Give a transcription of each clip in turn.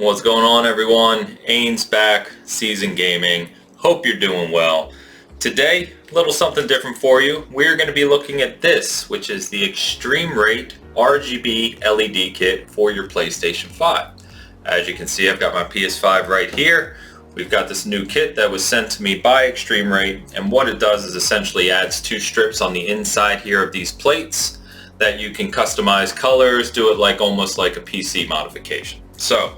What's going on, everyone? Ains back, Season Gaming. Hope you're doing well. Today, a little something different for you. We're going to be looking at this, which is the eXtremeRate RGB LED kit for your PlayStation 5. As you can see, I've got my PS5 right here. We've got this new kit that was sent to me by eXtremeRate, and what it does is essentially adds two strips on the inside here of these plates that you can customize colors, do it like almost like a PC modification. So,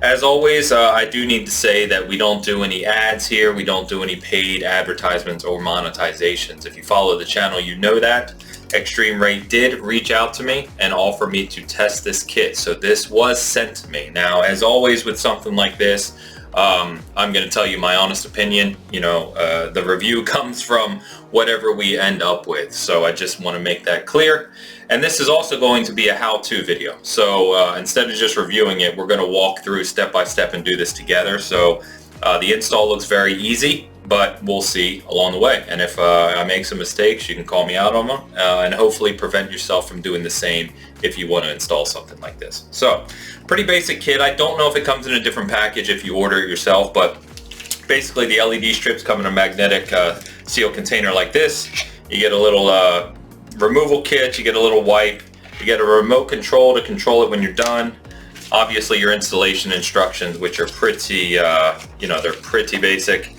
as always, I do need to say that we don't do any ads here. We don't do any paid advertisements or monetizations. If you follow the channel, you know that. eXtremeRate did reach out to me and offer me to test this kit. So this was sent to me. Now, as always with something like this, I'm going to tell you my honest opinion. You know, the review comes from whatever we end up with. So I just want to make that clear. And this is also going to be a how-to video. So instead of just reviewing it, we're going to walk through step by step and do this together. So the install looks very easy, but we'll see along the way. And if I make some mistakes, you can call me out on them and hopefully prevent yourself from doing the same if you want to install something like this. So pretty basic kit. I don't know if it comes in a different package if you order it yourself, but basically the LED strips come in a magnetic seal container like this. You get a little removal kit, you get a little wipe, you get a remote control to control it when you're done. Obviously your installation instructions, which are pretty, they're pretty basic.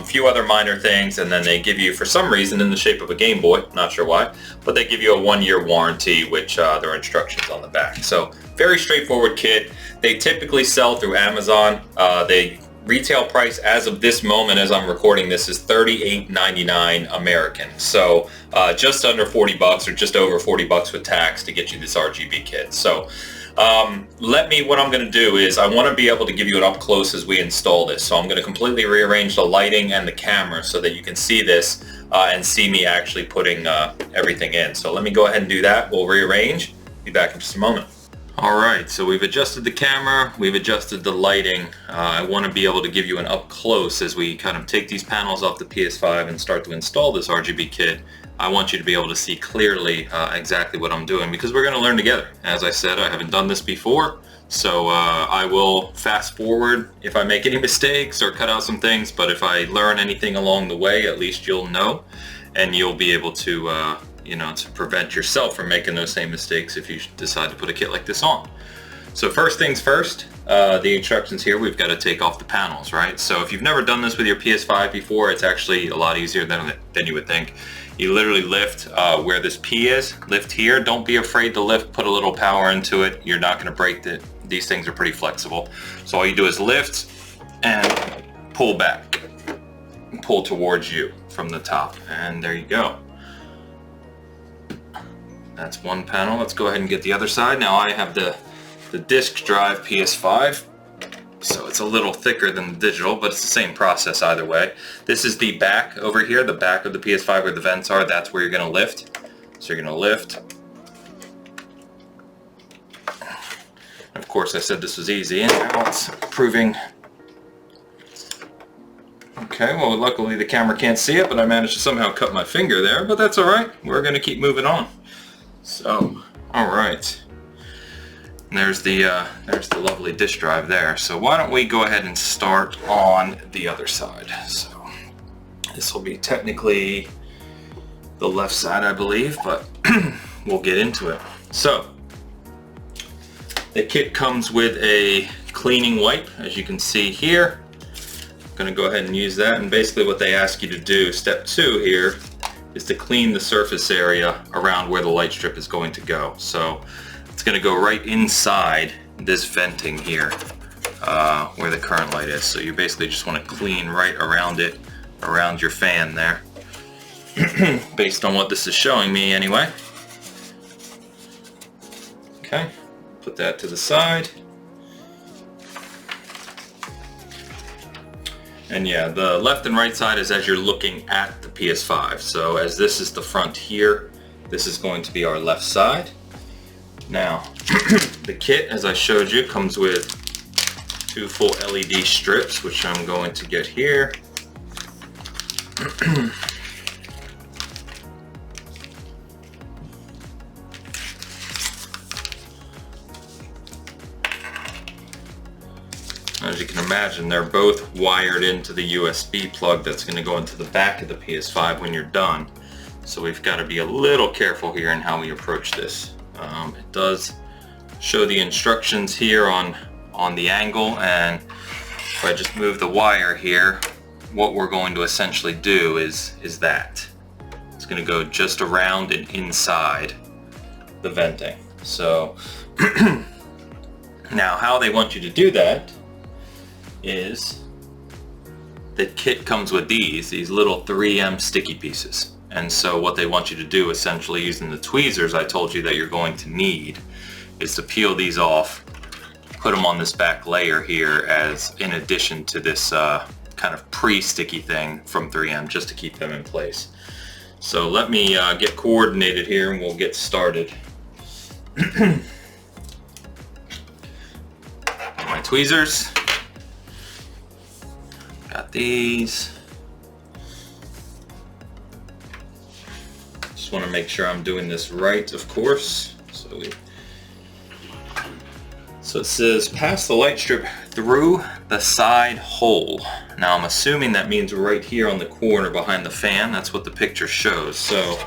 Few other minor things, and then they give you, for some reason, in the shape of a Game Boy, not sure why, but they give you a 1-year warranty, which there are instructions on the back. So very straightforward kit. They typically sell through Amazon. They retail price as of this moment, as I'm recording this, is $38.99 American. So just under 40 bucks, or just over 40 bucks with tax to get you this RGB kit. So what I'm going to do is I want to be able to give you an up close as we install this. So I'm going to completely rearrange the lighting and the camera so that you can see this and see me actually putting everything in. So let me go ahead and do that. We'll rearrange. Be back in just a moment. Alright, so we've adjusted the camera, we've adjusted the lighting. I want to be able to give you an up close as we kind of take these panels off the PS5 and start to install this RGB kit. I want you to be able to see clearly exactly what I'm doing, because we're going to learn together. As I said, I haven't done this before, so I will fast forward if I make any mistakes or cut out some things, but if I learn anything along the way, at least you'll know, and you'll be able to to prevent yourself from making those same mistakes if you decide to put a kit like this on. So first things first, the instructions here, we've got to take off the panels, right? So if you've never done this with your PS5 before, it's actually a lot easier than you would think. You literally lift where this P is, lift here. Don't be afraid to lift, put a little power into it. You're not going to break it. These things are pretty flexible. So all you do is lift and pull back, pull towards you from the top, and there you go. That's one panel. Let's go ahead and get the other side. Now I have the disk drive PS5, so it's a little thicker than the digital, but it's the same process either way. This is the back over here, the back of the PS5 where the vents are. That's where you're going to lift. So you're going to lift. Of course, I said this was easy, and now it's proving. Okay, well, luckily the camera can't see it, but I managed to somehow cut my finger there, but that's all right. We're going to keep moving on. So, all right. And there's the lovely disk drive there. So why don't we go ahead and start on the other side. So this will be technically the left side, I believe, but we'll get into it. So the kit comes with a cleaning wipe, as you can see here. I'm going to go ahead and use that, and basically what they ask you to do, step 2 here, is to clean the surface area around where the light strip is going to go. So it's going to go right inside this venting here where the current light is. So you basically just want to clean right around it, around your fan there, based on what this is showing me anyway. Okay, put that to the side. And yeah, the left and right side is as you're looking at the PS5. So as this is the front here, this is going to be our left side. Now, the kit, as I showed you, comes with 2 full LED strips, which I'm going to get here. can imagine, they're both wired into the USB plug that's going to go into the back of the PS5 when you're done. So we've got to be a little careful here in how we approach this. It does show the instructions here on the angle, and if I just move the wire here, what we're going to essentially do is that. It's going to go just around and inside the venting. So now how they want you to do that is the kit comes with these little 3M sticky pieces. And so what they want you to do, essentially using the tweezers I told you that you're going to need, is to peel these off, put them on this back layer here as in addition to this kind of pre-sticky thing from 3M, just to keep them in place. So let me get coordinated here and we'll get started. My tweezers, got these. Just want to make sure I'm doing this right, of course. So it says pass the light strip through the side hole. Now I'm assuming that means right here on the corner behind the fan. That's what the picture shows. So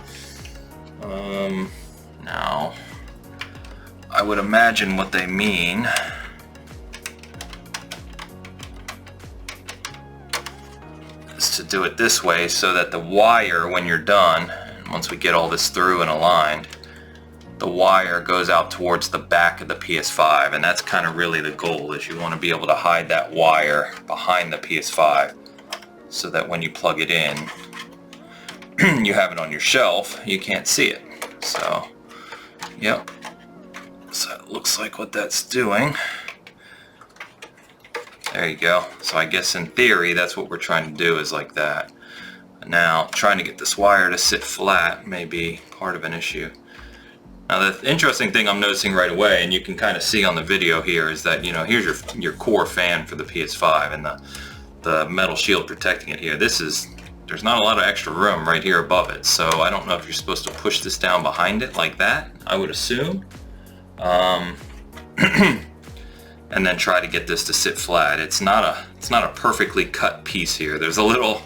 now I would imagine what they mean is to do it this way so that the wire, when you're done, once we get all this through and aligned, the wire goes out towards the back of the PS5, and that's kind of really the goal, is you want to be able to hide that wire behind the PS5 so that when you plug it in, you have it on your shelf, you can't see it. So, yep. So it looks like what that's doing. There you go. So I guess in theory, that's what we're trying to do, is like that. Now, trying to get this wire to sit flat may be part of an issue. Now the interesting thing I'm noticing right away, and you can kind of see on the video here, is that, you know, here's your core fan for the PS5 and the metal shield protecting it here. There's not a lot of extra room right here above it, so I don't know if you're supposed to push this down behind it like that, I would assume. And then try to get this to sit flat. It's not a perfectly cut piece here. There's a little,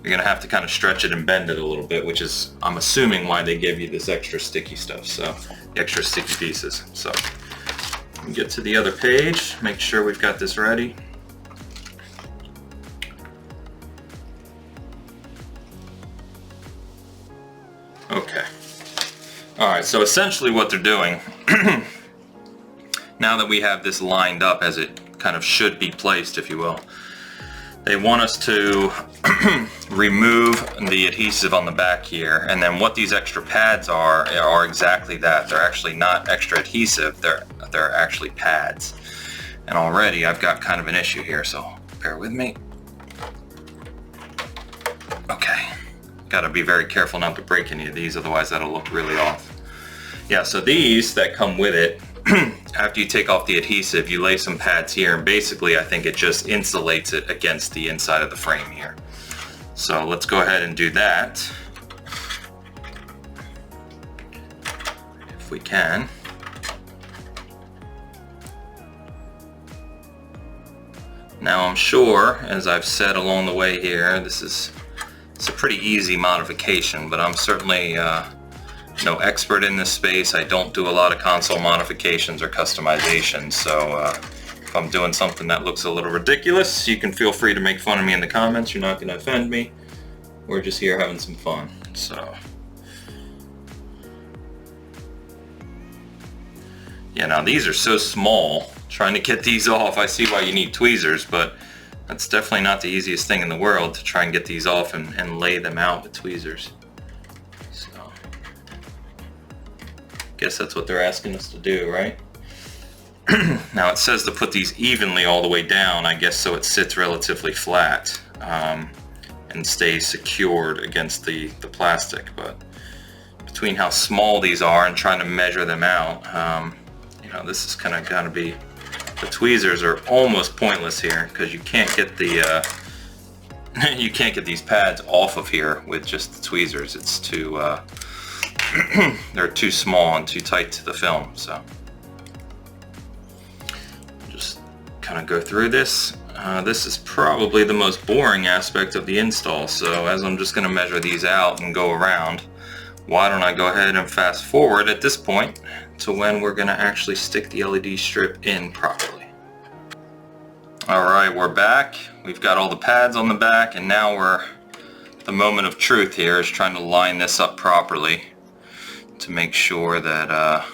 you're gonna have to kind of stretch it and bend it a little bit, which is, I'm assuming, why they give you this extra sticky stuff, so the extra sticky pieces. So get to the other page, make sure we've got this ready. Okay. All right, so essentially what they're doing, now that we have this lined up as it kind of should be placed, if you will, they want us to remove the adhesive on the back here, and then what these extra pads are exactly that. They're actually not extra adhesive, they're actually pads. And already I've got kind of an issue here, so bear with me. Okay, gotta be very careful not to break any of these, otherwise that'll look really off. Yeah, so these that come with it, after you take off the adhesive, you lay some pads here, and basically I think it just insulates it against the inside of the frame here. So let's go ahead and do that, if we can. Now I'm sure, as I've said along the way here, it's a pretty easy modification, but I'm certainly no expert in this space. I don't do a lot of console modifications or customizations, so if I'm doing something that looks a little ridiculous, you can feel free to make fun of me in the comments. You're not going to offend me. We're just here having some fun. So yeah, now these are so small. Trying to get these off, I see why you need tweezers, but that's definitely not the easiest thing in the world to try and get these off and lay them out with tweezers. Guess that's what they're asking us to do, right? Now it says to put these evenly all the way down, I guess, so it sits relatively flat and stays secured against the plastic. But between how small these are and trying to measure them out, you know, this is kind of gonna be, the tweezers are almost pointless here because you can't get the you can't get these pads off of here with just the tweezers. It's too they're too small and too tight to the film. So just kind of go through this This is probably the most boring aspect of the install, so as I'm just going to measure these out and go around, why don't I go ahead and fast forward at this point to when we're going to actually stick the LED strip in properly. Alright, we're back. We've got all the pads on the back, and now the moment of truth here is trying to line this up properly to make sure that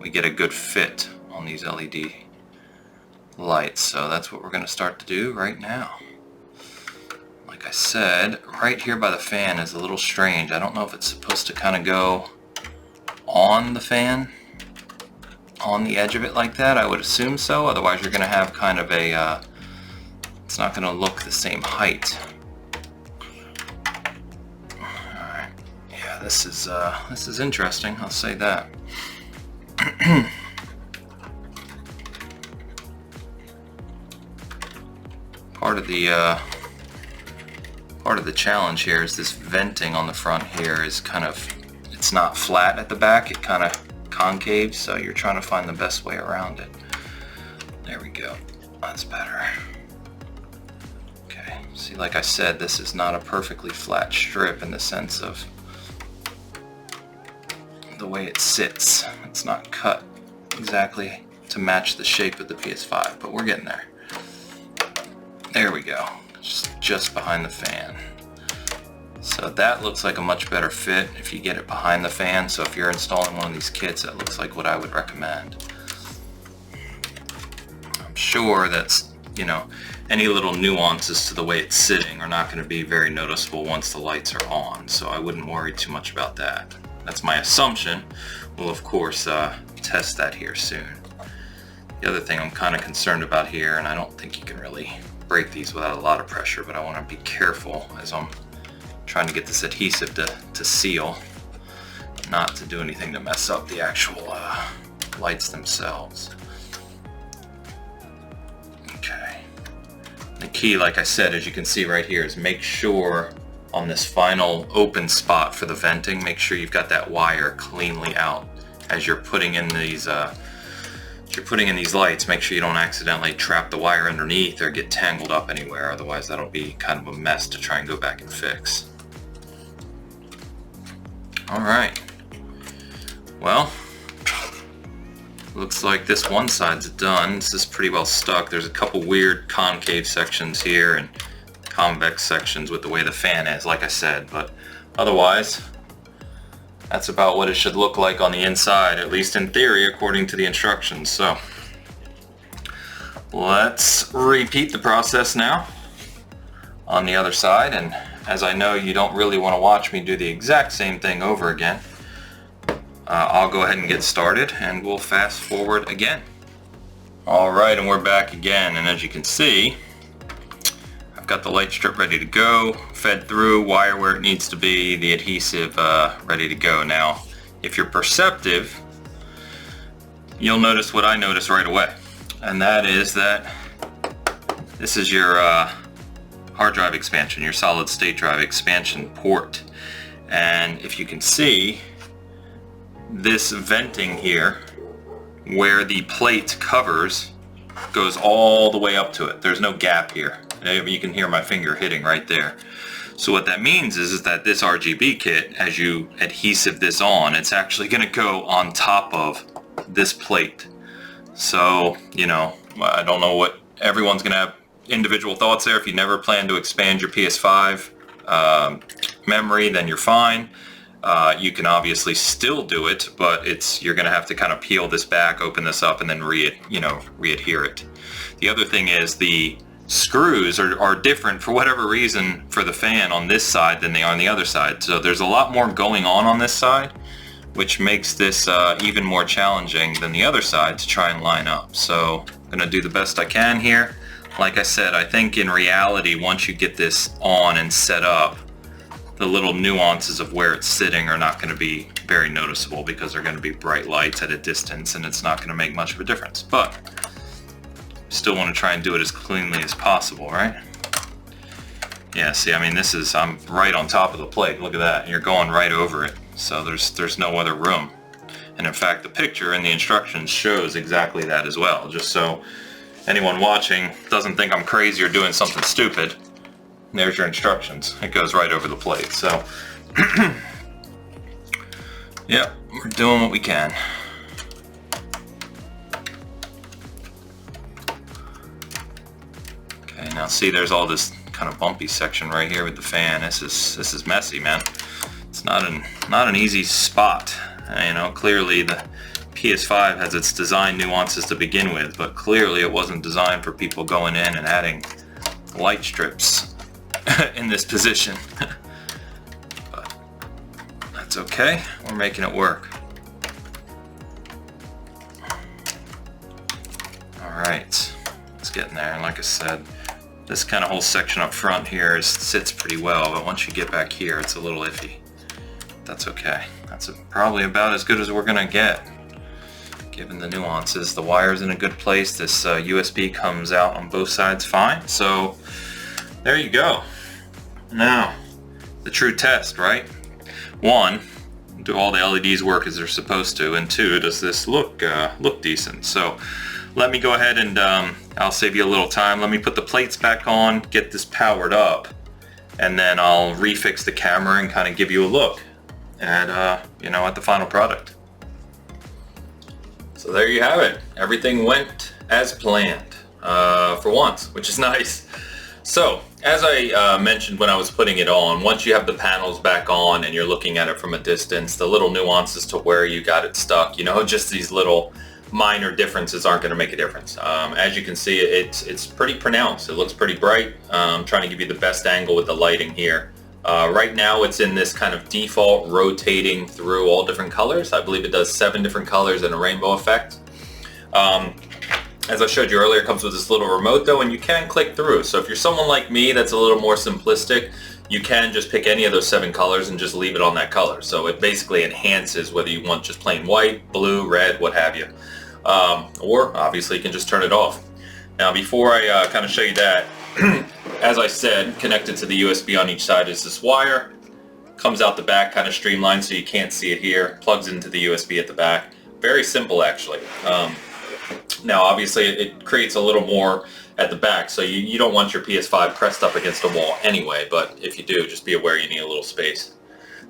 we get a good fit on these LED lights. So that's what we're going to start to do right now. Like I said, right here by the fan is a little strange. I don't know if it's supposed to kind of go on the fan, on the edge of it like that. I would assume so, otherwise you're going to have kind of a it's not going to look the same height. Alright, yeah, this is interesting, I'll say that. Part of the challenge here is this venting on the front here is kind of, it's not flat at the back, it kind of concaves, so you're trying to find the best way around it. There we go, that's better. Okay, see, like I said, this is not a perfectly flat strip in the sense of the way it sits. It's not cut exactly to match the shape of the PS5, but we're getting there. There we go, just behind the fan. So that looks like a much better fit if you get it behind the fan. So if you're installing one of these kits, that looks like what I would recommend. I'm sure that's, you know, any little nuances to the way it's sitting are not going to be very noticeable once the lights are on. So I wouldn't worry too much about that. That's my assumption. We'll of course test that here soon. The other thing I'm kind of concerned about here, and I don't think you can really break these without a lot of pressure, but I want to be careful as I'm trying to get this adhesive to seal, not to do anything to mess up the actual lights themselves. Okay. The key, like I said, as you can see right here, is make sure on this final open spot for the venting, make sure you've got that wire cleanly out as you're putting in these lights. Make sure you don't accidentally trap the wire underneath or get tangled up anywhere, otherwise that'll be kind of a mess to try and go back and fix. Alright, well, looks like this one side's done. This is pretty well stuck. There's a couple weird concave sections here and convex sections with the way the fan is, like I said, but otherwise that's about what it should look like on the inside, at least in theory, according to the instructions. So let's repeat the process now on the other side, and as I know you don't really want to watch me do the exact same thing over again, I'll go ahead and get started and we'll fast forward again. Alright, and we're back again, and as you can see, I've got the light strip ready to go, fed through, wire where it needs to be, the adhesive ready to go. Now, if you're perceptive, you'll notice what I noticed right away, and that is that this is your hard drive expansion, your solid state drive expansion port. And if you can see, this venting here, where the plate covers, goes all the way up to it. There's no gap here. You can hear my finger hitting right there. So what that means is that this RGB kit, as you adhesive this on, it's actually going to go on top of this plate. So, you know, I don't know what everyone's going to have individual thoughts there. If you never plan to expand your PS5 memory, then you're fine. You can obviously still do it, but you're going to have to kind of peel this back, open this up, and then re-adhere it. The other thing is the screws are different for whatever reason for the fan on this side than they are on the other side. So there's a lot more going on this side, which makes this even more challenging than the other side to try and line up. So I'm going to do the best I can here. Like I said, I think in reality, once you get this on and set up, the little nuances of where it's sitting are not going to be very noticeable because they're going to be bright lights at a distance and it's not going to make much of a difference. But still want to try and do it as cleanly as possible, right? Yeah, see, I mean, I'm right on top of the plate. Look at that. You're going right over it. So there's no other room. And in fact, the picture in the instructions shows exactly that as well, just so anyone watching doesn't think I'm crazy or doing something stupid, there's your instructions. It goes right over the plate. So, yep, we're doing what we can. Okay, now see, there's all this kind of bumpy section right here with the fan. This is messy, man. It's not an easy spot. You know, clearly the PS5 has its design nuances to begin with, but clearly it wasn't designed for people going in and adding light strips in this position. But that's okay. We're making it work. All right, it's getting there. And like I said, this kind of whole section up front here sits pretty well, but once you get back here, it's a little iffy. That's okay. That's probably about as good as we're gonna get, given the nuances. The wire's in a good place. This USB comes out on both sides fine. So there you go. Now, the true test, right? 1, do all the LEDs work as they're supposed to? And 2, does this look decent? So let me go ahead and I'll save you a little time. Let me put the plates back on, get this powered up, and then I'll refix the camera and kind of give you a look at, you know, at the final product. So there you have it. Everything went as planned, for once, which is nice. So, as I mentioned when I was putting it on, once you have the panels back on and you're looking at it from a distance, the little nuances to where you got it stuck, you know, just these little minor differences aren't going to make a difference. As you can see, it's pretty pronounced. It looks pretty bright. I'm trying to give you the best angle with the lighting here. Right now it's in this kind of default rotating through all different colors. I believe it does 7 different colors and a rainbow effect. As I showed you earlier, it comes with this little remote though, and you can click through. So if you're someone like me that's a little more simplistic, you can just pick any of those 7 colors and just leave it on that color. So it basically enhances whether you want just plain white, blue, red, what have you. Or obviously you can just turn it off. Now before I kind of show you that, as I said, connected to the USB on each side is this wire. Comes out the back kind of streamlined so you can't see it here. Plugs into the USB at the back. Very simple actually. Now obviously it creates a little more at the back, so you don't want your PS5 pressed up against a wall anyway, but if you do, just be aware you need a little space.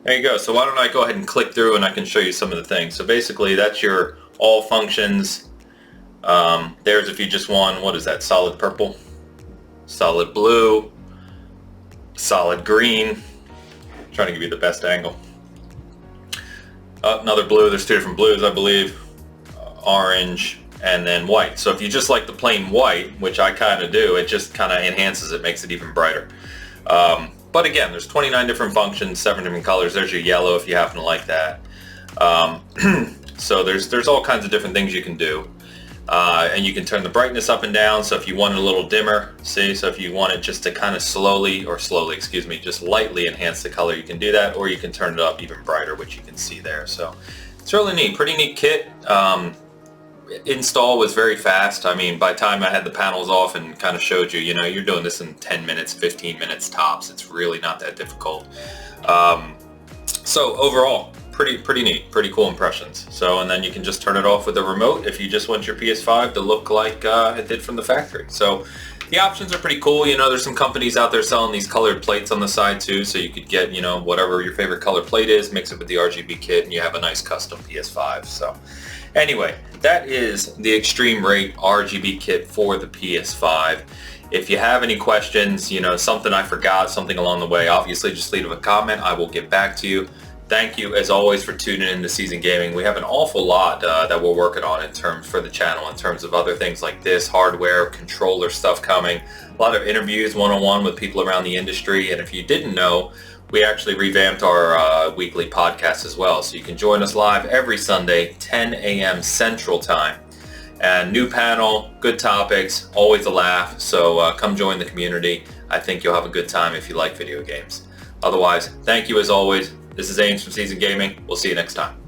There you go. So why don't I go ahead and click through and I can show you some of the things. So basically that's your all functions. There's if you just want, what is that, solid purple, solid blue, solid green. I'm trying to give you the best angle. Another blue, there's 2 different blues I believe, orange, and then white. So if you just like the plain white, which I kind of do, it just kind of enhances it, makes it even brighter. But again, there's 29 different functions, 7 different colors. There's your yellow if you happen to like that. So there's all kinds of different things you can do. And you can turn the brightness up and down. So if you want it a little dimmer, see, so if you want it just to kind of just lightly enhance the color, you can do that, or you can turn it up even brighter, which you can see there. So it's really neat, pretty neat kit. Install was very fast. I mean, by the time I had the panels off and kind of showed you, you know, you're doing this in 10 minutes, 15 minutes tops. It's really not that difficult. So overall, pretty neat, pretty cool impressions. So, and then you can just turn it off with a remote if you just want your PS5 to look like it did from the factory. So the options are pretty cool. You know, there's some companies out there selling these colored plates on the side too, so you could get, you know, whatever your favorite color plate is, mix it with the RGB kit, and you have a nice custom PS5. So anyway, that is the eXtremeRate RGB kit for the PS5. If you have any questions, you know, something I forgot, something along the way, obviously just leave a comment. I will get back to you. Thank you, as always, for tuning in to Season Gaming. We have an awful lot that we're working on for the channel in terms of other things like this, hardware, controller stuff coming, a lot of interviews one-on-one with people around the industry, and if you didn't know, we actually revamped our weekly podcast as well. So you can join us live every Sunday, 10 a.m. Central Time. And new panel, good topics, always a laugh. So come join the community. I think you'll have a good time if you like video games. Otherwise, thank you as always. This is Ains from Season Gaming. We'll see you next time.